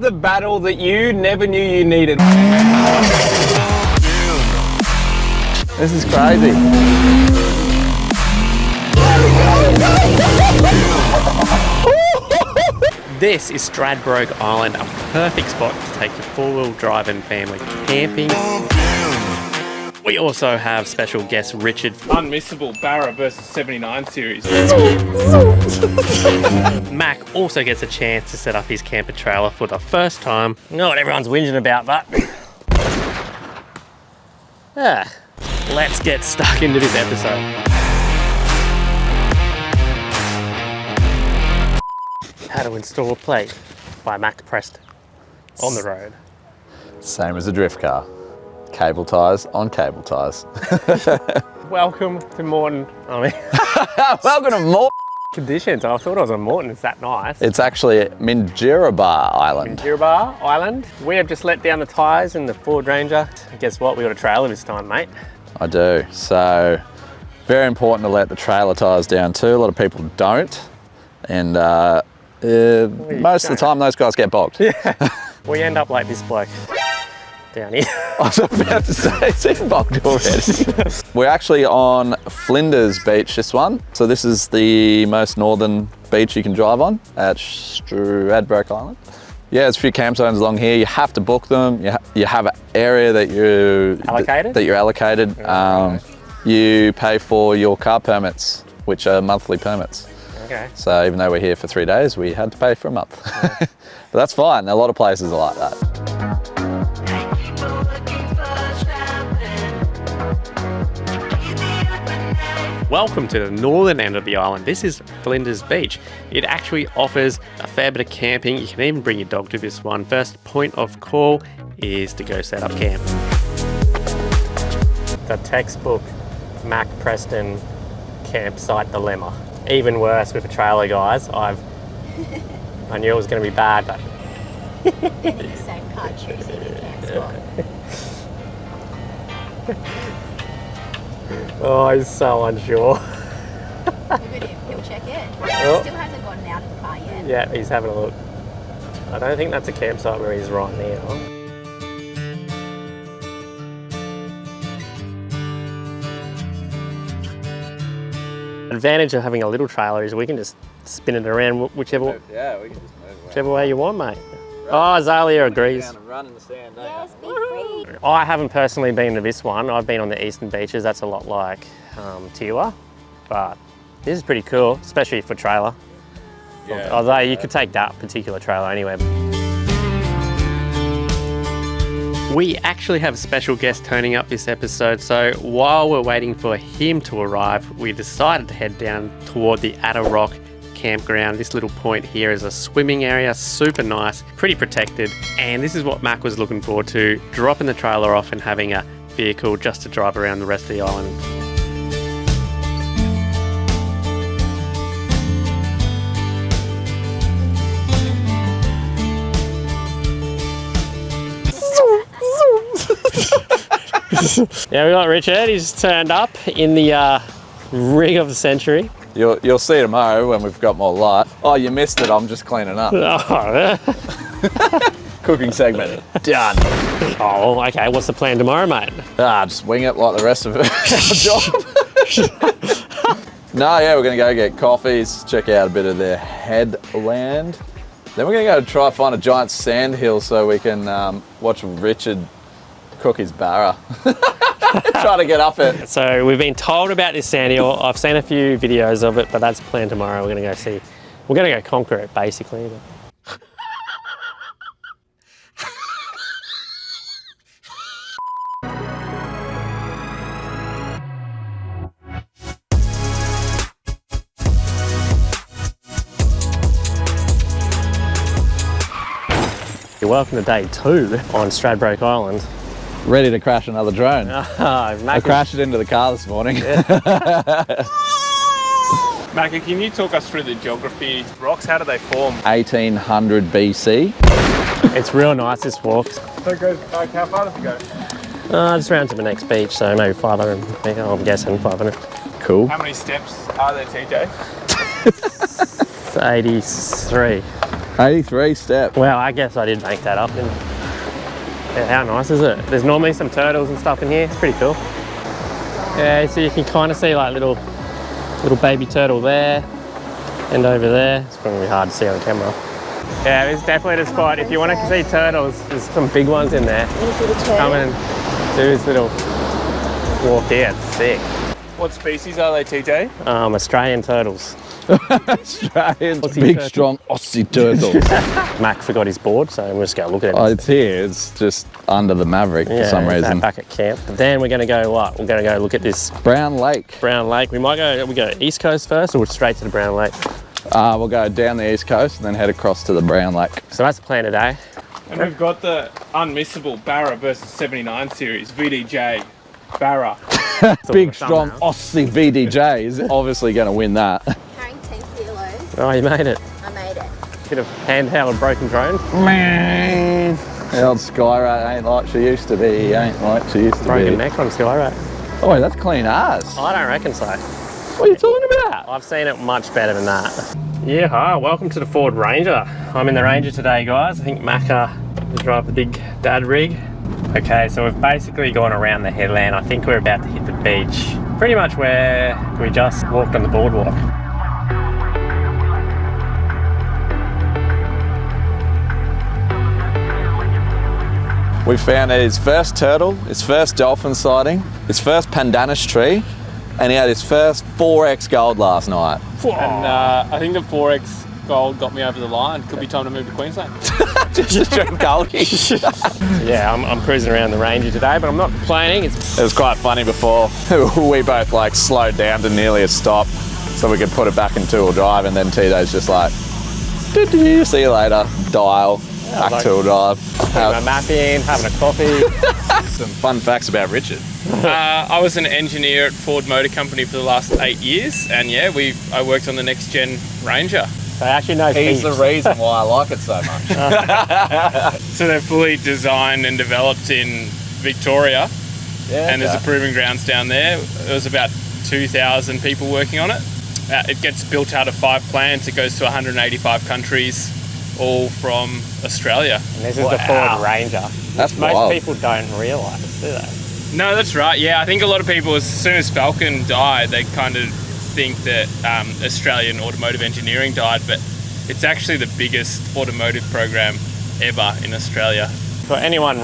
The battle that you never knew you needed. This is crazy. This is Stradbroke Island, a perfect spot to take your four-wheel drive and family camping. We also have special guest Richard. Unmissable Barra versus 79 series. Mac also gets a chance to set up his camper trailer for the first time. Not what everyone's whinging about, but let's get stuck into this episode. How to install a plate by Mac Preston on the road. Same as a drift car. Cable ties on cable ties. Welcome to Morton. Welcome to Morton. Conditions. I thought I was on Morton. It's that nice. It's actually Minjirrabah Island. Minjirrabah Island. We have just let down the tyres in the Ford Ranger. Guess what? We got a trailer this time, mate. I do. So very important to let the trailer tyres down too. A lot of people don't. And most of the time those guys get bogged. Yeah. We end up like this bloke down here. I was about to say, it's in bogged already. We're actually on Flinders Beach, this one. So this is the most northern beach you can drive on at Stradbroke Island. Yeah, there's a few camp zones along here. You have to book them. You have an area that you're allocated. You pay for your car permits, which are monthly permits. Okay. So even though we're here for 3 days, we had to pay for a month. Yeah. But that's fine. A lot of places are like that. Welcome to the northern end of the island. This is Flinders Beach. It actually offers a fair bit of camping. You can even bring your dog to this one. First point of call is to go set up camp. The textbook Mac Preston campsite dilemma. Even worse with a trailer, guys. I knew it was going to be bad, but same card choosing a camp spot. Oh, he's so unsure. Look at him, he'll check it. He still hasn't gotten out of the car yet. Yeah, he's having a look. I don't think that's a campsite where he's right now. The advantage of having a little trailer is we can just spin it around whichever We can just move whichever way you want, mate. Oh, Azalea agrees. Down and run in the sand, Yes, be free. I haven't personally been to this one. I've been on the eastern beaches. That's a lot like Tiwa, but this is pretty cool, especially for trailer. Yeah, although you could take that particular trailer anywhere. We actually have a special guest turning up this episode, so while we're waiting for him to arrive, we decided to head down toward the Adder Rock campground. This little point here is a swimming area, super nice, pretty protected, and this is what Mac was looking forward to, dropping the trailer off and having a vehicle just to drive around the rest of the island. Yeah, we got Richard. He's turned up in the rig of the century. You'll see tomorrow when we've got more light. Oh, you missed it. I'm just cleaning up. Cooking segment. Done. Oh, okay. What's the plan tomorrow, mate? Just wing it like the rest of our job. No, yeah, we're going to go get coffees, check out a bit of their headland. Then we're going to go try find a giant sand hill so we can watch Richard cook his barra. Try to get up it. So we've been told about this sand hill. I've seen a few videos of it, but that's planned tomorrow. We're going to go see. We're going to go conquer it, basically. You're welcome to day 2 on Stradbroke Island. Ready to crash another drone. I crashed it into the car this morning. Yeah. Macca, can you talk us through the geography? Rocks, how do they form? 1800 BC. It's real nice, this walk. So it goes, how far does it go? Just round to the next beach, so maybe 500, I'm guessing 500. Cool. How many steps are there, TJ? 83. 83 step. Well, I guess I did make that up. And yeah, how nice is it? There's normally some turtles and stuff in here. It's pretty cool. Yeah, so you can kind of see like little baby turtle there and over there. It's probably hard to see on camera. Yeah, it's definitely the spot. If you want to see turtles, there's some big ones in there. Come and do this little walk here. It's sick. What species are they, TJ? Australian turtles. Australian big, turtle. strong Aussie turtles. Mac forgot his board, so we'll just go look at it. Oh, it's here. It's just under the Maverick for some reason. Back at camp. But then we're going to go what? We're going to go look at this Brown Lake. Brown Lake. We go East Coast first or straight to the Brown Lake? We'll go down the East Coast and then head across to the Brown Lake. So that's the plan today. And we've got the unmissable Barra versus 79 series, VDJ, Barra. Big, strong Aussie VDJ is obviously going to win that. Carrying 10 kilos. Oh, you made it. I made it. Bit of handheld broken drone. Man, the old Skyrat ain't like she used to be. Broken neck on Skyrat. Oh, that's clean as. I don't reckon so. What are you talking about? I've seen it much better than that. Yeah, hi, welcome to the Ford Ranger. I'm in the Ranger today, guys. I think Macca will drive the big dad rig. Okay, so we've basically gone around the headland. I think we're about to hit the beach. Pretty much where we just walked on the boardwalk. We found his first turtle, his first dolphin sighting, his first pandanus tree, and he had his first 4X gold last night. And I think the 4X gold got me over the line. Could be time to move to Queensland. Just a drink goldie. Yeah, I'm cruising around the Ranger today, but I'm not complaining. It was quite funny before. We both like slowed down to nearly a stop so we could put it back in two-wheel drive, and then Tito's just like, see you later, dial, back like, two-wheel drive. Putting my map in, having a coffee. Some fun facts about Richard. I was an engineer at Ford Motor Company for the last 8 years, and yeah, I worked on the next gen Ranger. So actually no He's the reason why I like it so much. So they're fully designed and developed in Victoria, and there's a proving grounds down there. There was about 2,000 people working on it. It gets built out of 5 plants. It goes to 185 countries, all from Australia. And this is the Ford Ranger. That's Most wild. people don't realise, do they? No, that's right. Yeah, I think a lot of people, as soon as Falcon died, they kind of think that Australian automotive engineering died, but it's actually the biggest automotive program ever in Australia. For anyone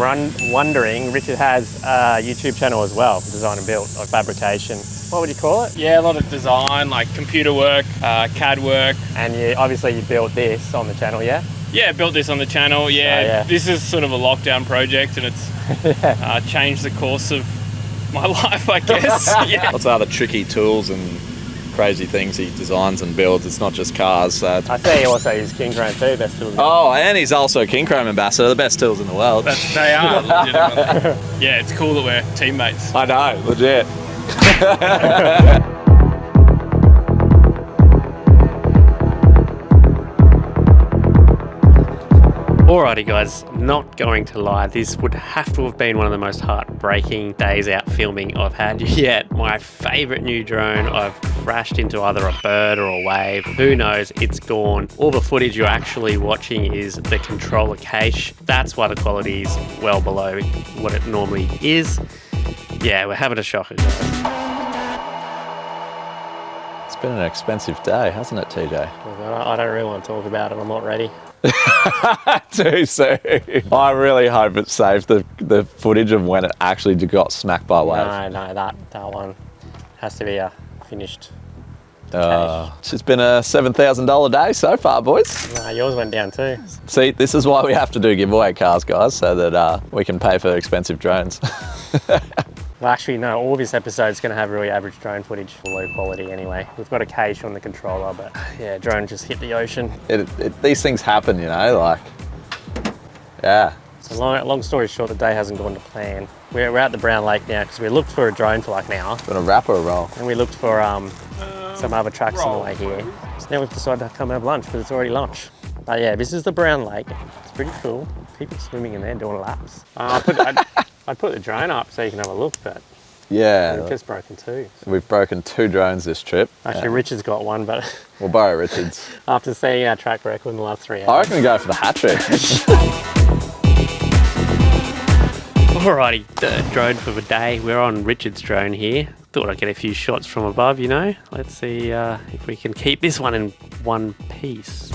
wondering, Richard has a YouTube channel as well, design and build, or fabrication. What would you call it? Yeah, a lot of design, like computer work, CAD work. And obviously you built this on the channel, yeah? Yeah, built this on the channel. Yeah, This is sort of a lockdown project, and it's changed the course of my life, I guess. Yeah. Lots of other tricky tools and crazy things he designs and builds. It's not just cars. So I see he also uses King Chrome too, best tools. Oh, and he's also a King Chrome ambassador, the best tools in the world. They are, legitimately. Yeah, it's cool that we're teammates. I know, legit. Alrighty guys, not going to lie, this would have to have been one of the most heartbreaking days out filming I've had yet. My favourite new drone, I've crashed into either a bird or a wave, who knows, it's gone. All the footage you're actually watching is the controller cache. That's why the quality is well below what it normally is. Yeah, we're having a shocker, guys. It's been an expensive day, hasn't it, TJ? I don't really want to talk about it, I'm not ready. Too soon. I really hope it saved the footage of when it actually got smacked by a wave. No, that one has to be a finished It's been a $7,000 day so far, boys. Nah, yours went down too. See, this is why we have to do giveaway cars, guys, so that we can pay for expensive drones. Well, actually, no, all this episode is going to have really average drone footage for low quality anyway. We've got a cache on the controller, but yeah, drone just hit the ocean. These things happen, you know, like, yeah. So long story short, the day hasn't gone to plan. We're at the Brown Lake now because we looked for a drone for like an hour. Been a wrap or a roll? And we looked for some other trucks on the way here. So now we've decided to come have lunch because it's already lunch. But yeah, this is the Brown Lake. It's pretty cool. People swimming in there doing laps. I'd put the drone up so you can have a look, but Yeah. We've just broken 2. We've broken 2 drones this trip. Actually, Richard's got 1, but We'll borrow Richard's. after seeing our track record in the last 3 I hours. reckon we go for the hat trick. Alrighty, third drone for the day. We're on Richard's drone here. Thought I'd get a few shots from above, you know. Let's see if we can keep this one in one piece.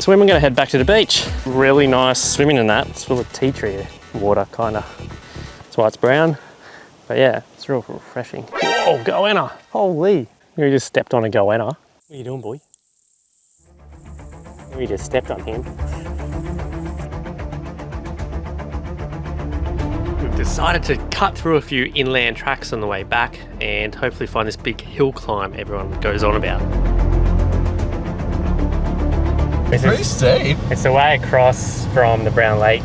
So when we're going to head back to the beach. Really nice swimming in that. It's full of tea tree water, kind of. That's why it's brown. But yeah, it's real refreshing. Whoa, goanna! Holy! You just stepped on a goanna. What are you doing, boy? We just stepped on him. We've decided to cut through a few inland tracks on the way back and hopefully find this big hill climb everyone goes on about. Pretty steep. It's the way across from the Brown Lake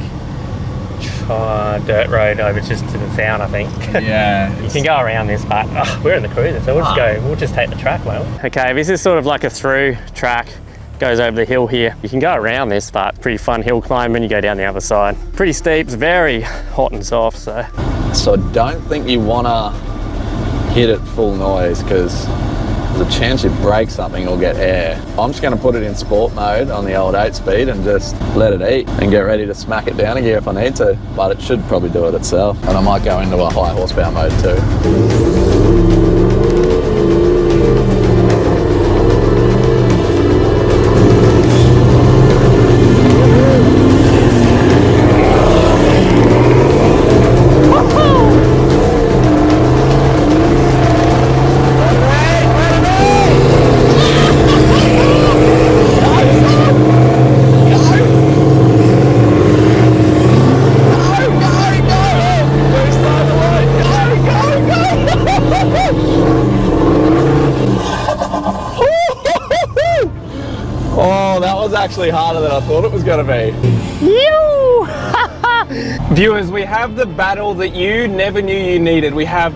dirt road over just to the town, I think. Yeah. You can go around this, but we're in the cruiser, so we'll just take the track, won't we? Okay, this is sort of like a through track. Goes over the hill here. You can go around this, but pretty fun hill climb when you go down the other side. Pretty steep, it's very hot and soft, so. So I don't think you want to hit it full noise because there's a chance you break something or get air. I'm just going to put it in sport mode on the old 8-speed and just let it eat and get ready to smack it down a gear if I need to, but it should probably do it itself. And I might go into a high horsepower mode too. Actually harder than I thought it was going to be. Viewers, we have the battle that you never knew you needed. We have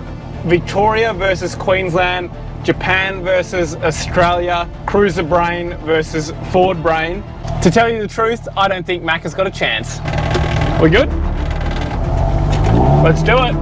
Victoria versus Queensland, Japan versus Australia, Cruiser Brain versus Ford Brain. To tell you the truth, I don't think Mac has got a chance. We good? Let's do it.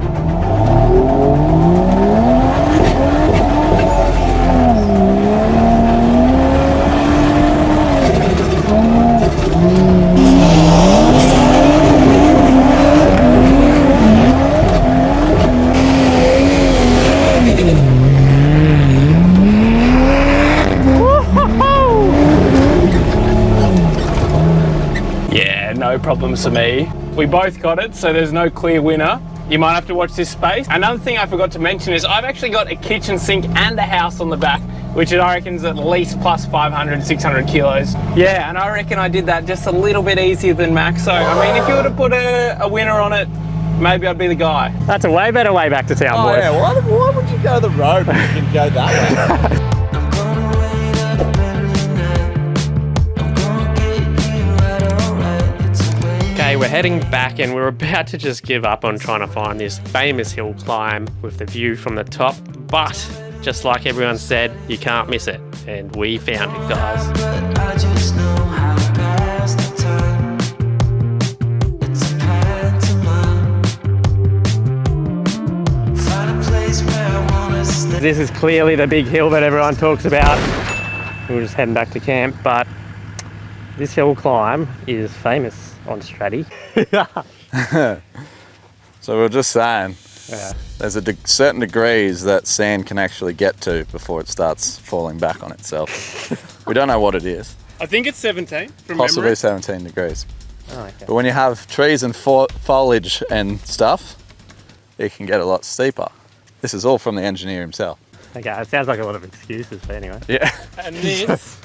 No problems for me. We both got it, so there's no clear winner. You might have to watch this space. Another thing I forgot to mention is I've actually got a kitchen sink and a house on the back, which I reckon is at least plus 500, 600 kilos. Yeah, and I reckon I did that just a little bit easier than Max. So, I mean, if you were to put a winner on it, maybe I'd be the guy. That's a way better way back to town, boys. Yeah, why would you go the road when you can go that way? Okay, we're heading back and we're about to just give up on trying to find this famous hill climb with the view from the top, but just like everyone said, you can't miss it. And we found it, guys. This is clearly the big hill that everyone talks about. We're just heading back to camp, but this hill climb is famous on Straddy. So we were just saying, there's a certain degrees that sand can actually get to before it starts falling back on itself. We don't know what it is. I think it's 17 from Possibly memory. 17 degrees. Oh, okay. But when you have trees and foliage and stuff, it can get a lot steeper. This is all from the engineer himself. Okay, it sounds like a lot of excuses, but anyway. Yeah. And this,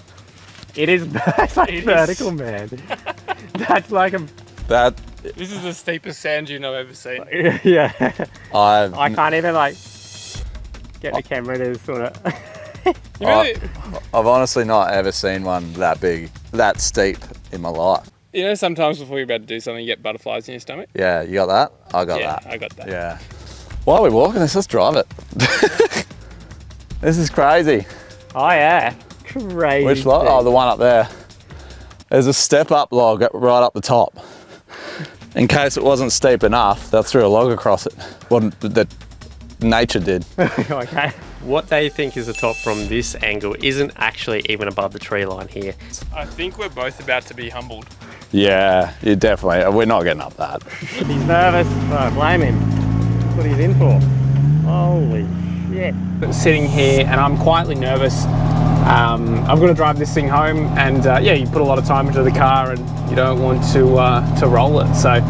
It's like vertical, man. That's like a... this is the steepest sand dune I've ever seen. Yeah. I can't even like get the camera to sort of... I've honestly not ever seen one that big, that steep in my life. You know, sometimes before you're about to do something, you get butterflies in your stomach. Yeah, you got that? I got that. I got that. Yeah. While we're walking this, let's drive it. This is crazy. Oh yeah, crazy. Which log? Oh, the one up there. There's a step up log right up the top. In case it wasn't steep enough, they threw a log across it. That Nature did. Okay. What they think is the top from this angle isn't actually even above the tree line here. I think we're both about to be humbled. Yeah, you definitely. We're not getting up that. He's nervous. I blame him. That's what he's in for. Holy shit. Sitting here and I'm quietly nervous. I'm going to drive this thing home, and yeah, you put a lot of time into the car and you don't want to roll it. So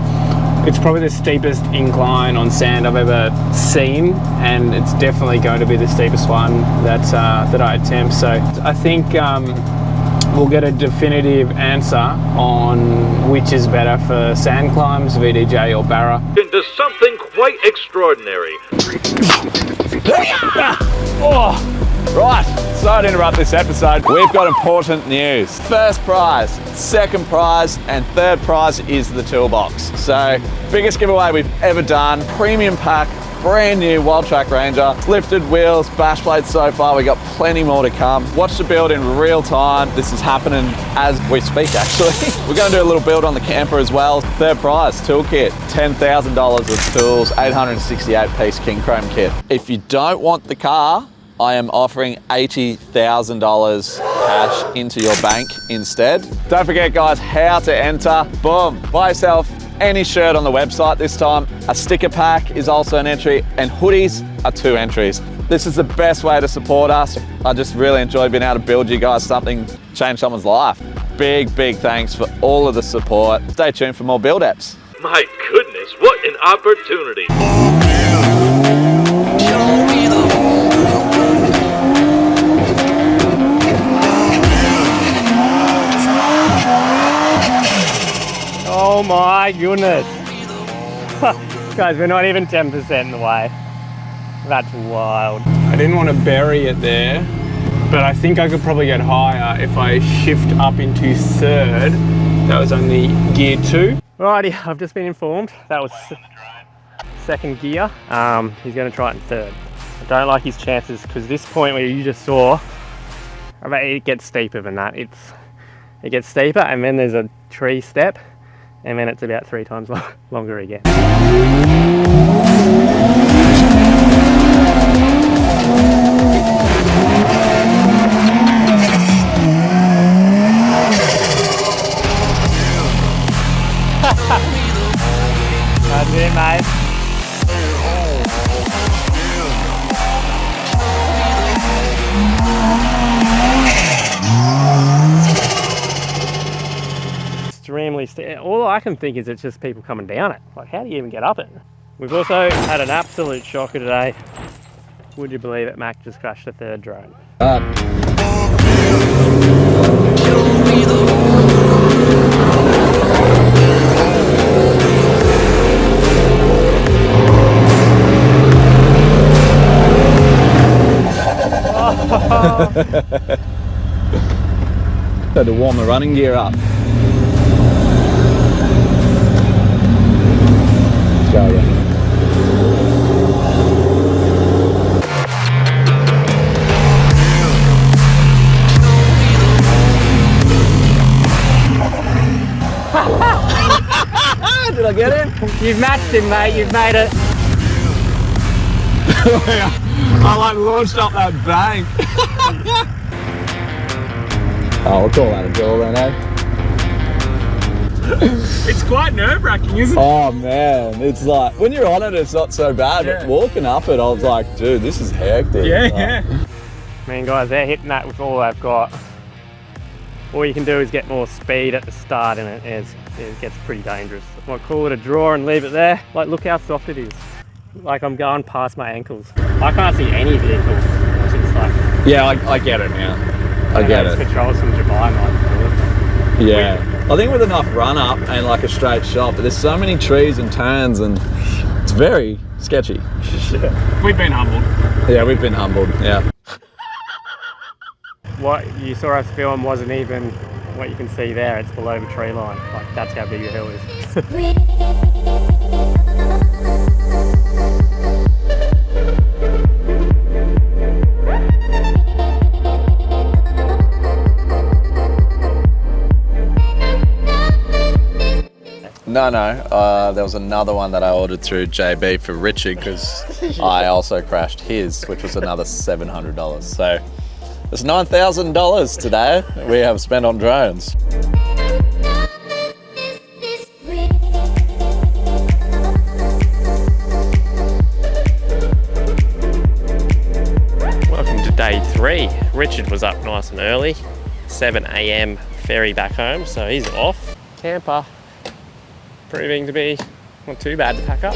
it's probably the steepest incline on sand I've ever seen, and it's definitely going to be the steepest one that I attempt. So I think we'll get a definitive answer on which is better for sand climbs, VDJ or Barra. Into something quite extraordinary. Oh, right, sorry to interrupt this episode. We've got important news. First prize, second prize, and third prize is the toolbox. So, biggest giveaway we've ever done. Premium pack, brand new Wild Track Ranger. Lifted wheels, bash blades so far. We got plenty more to come. Watch the build in real time. This is happening as we speak, actually. We're going to do a little build on the camper as well. Third prize, toolkit, $10,000 of tools, 868 piece king chrome kit. If you don't want the car, I am offering $80,000 cash into your bank instead. Don't forget, guys, how to enter. Boom, buy yourself any shirt on the website this time. A sticker pack is also an entry, and hoodies are 2 entries. This is the best way to support us. I just really enjoy being able to build you guys something, change someone's life. Big, big thanks for all of the support. Stay tuned for more build apps. My goodness, what an opportunity. Oh my goodness. Guys, we're not even 10% in the way. That's wild. I didn't want to bury it there, but I think I could probably get higher if I shift up into third. That was only gear 2. Righty, I've just been informed that was second gear. He's going to try it in third. I don't like his chances because this point where you just saw, I mean, it gets steeper than that. It gets steeper, and then there's a tree step, and then it's about 3 times longer again. That's it, mate. Extremely all I can think is it's just people coming down it. Like, how do you even get up it? We've also had an absolute shocker today. Would you believe it? Mac just crashed the 3rd drone. Had to warm the running gear up. Let's go again. Did I get him? You've matched him, mate. You've made it. I like launched up that bank. Oh, we'll call that a draw then, eh? It's quite nerve-wracking, isn't it? Oh man, it's like, when you're on it, it's not so bad, but walking up it, I was like, dude, this is hectic. Yeah. I mean, guys, they're hitting that with all they've got. All you can do is get more speed at the start, and it gets pretty dangerous. I might call it a draw and leave it there. Like, look how soft it is. Like, I'm going past my ankles. I can't see any vehicle. It's just like, Yeah, I get it now. I get it. Controls from Dubai might do it. Yeah. I think with enough run up and like a straight shot, but there's so many trees and turns and it's very sketchy. We've been humbled. Yeah, we've been humbled, yeah. What you saw us film wasn't even what you can see there. It's below the tree line. Like, that's how big the hill is. No, there was another one that I ordered through JB for Richard because I also crashed his, which was another $700. So it's $9,000 today we have spent on drones. Welcome to day 3. Richard was up nice and early, 7 a.m. ferry back home, so he's off. Camper proving to be not too bad to pack up.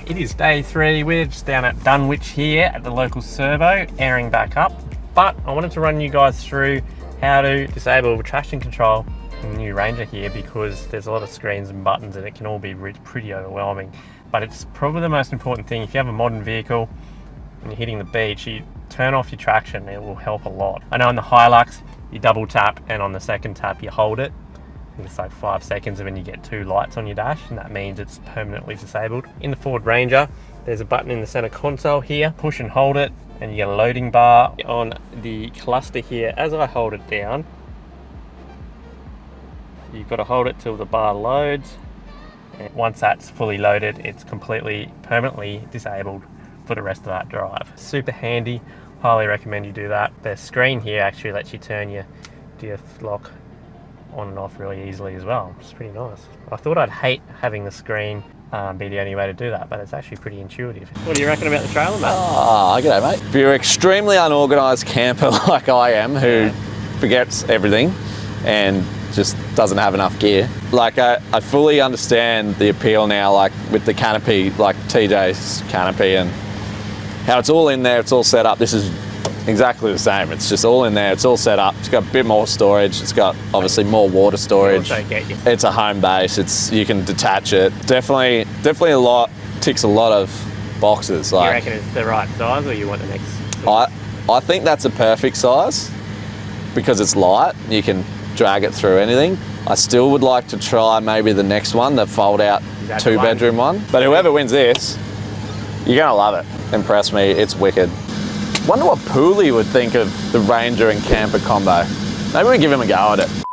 It is day 3. We're just down at Dunwich here at the local servo, airing back up. But I wanted to run you guys through how to disable traction control in the new Ranger here, because there's a lot of screens and buttons and it can all be pretty overwhelming. But it's probably the most important thing. If you have a modern vehicle and you're hitting the beach, you turn off your traction. It will help a lot. I know in the Hilux, you double tap, and on the second tap you hold it. I think it's like 5 seconds, and then you get 2 lights on your dash, and that means it's permanently disabled. In the Ford Ranger, there's a button in the center console here. Push and hold it, and you get a loading bar. On the cluster here, as I hold it down, you've got to hold it till the bar loads. And once that's fully loaded, it's completely permanently disabled for the rest of that drive. Super handy. Highly recommend you do that. The screen here actually lets you turn your diff lock on and off really easily as well. It's pretty nice. I thought I'd hate having the screen be the only way to do that, but it's actually pretty intuitive. What do you reckon about the trailer, mate? Oh, g'day, mate. If you're an extremely unorganised camper like I am, who forgets everything and just doesn't have enough gear, like I fully understand the appeal now, like with the canopy, like TJ's canopy, and how it's all in there, it's all set up. This is exactly the same. It's just all in there, it's all set up. It's got a bit more storage. It's got obviously more water storage. It's a home base. You can detach it. Definitely ticks a lot of boxes. You reckon it's the right size, or you want the next? I think that's a perfect size because it's light. You can drag it through anything. I still would like to try maybe the next one, the fold out 2-bedroom one. But whoever wins this, you're gonna love it. Impress me, it's wicked. Wonder what Pooley would think of the Ranger and camper combo. Maybe we give him a go at it.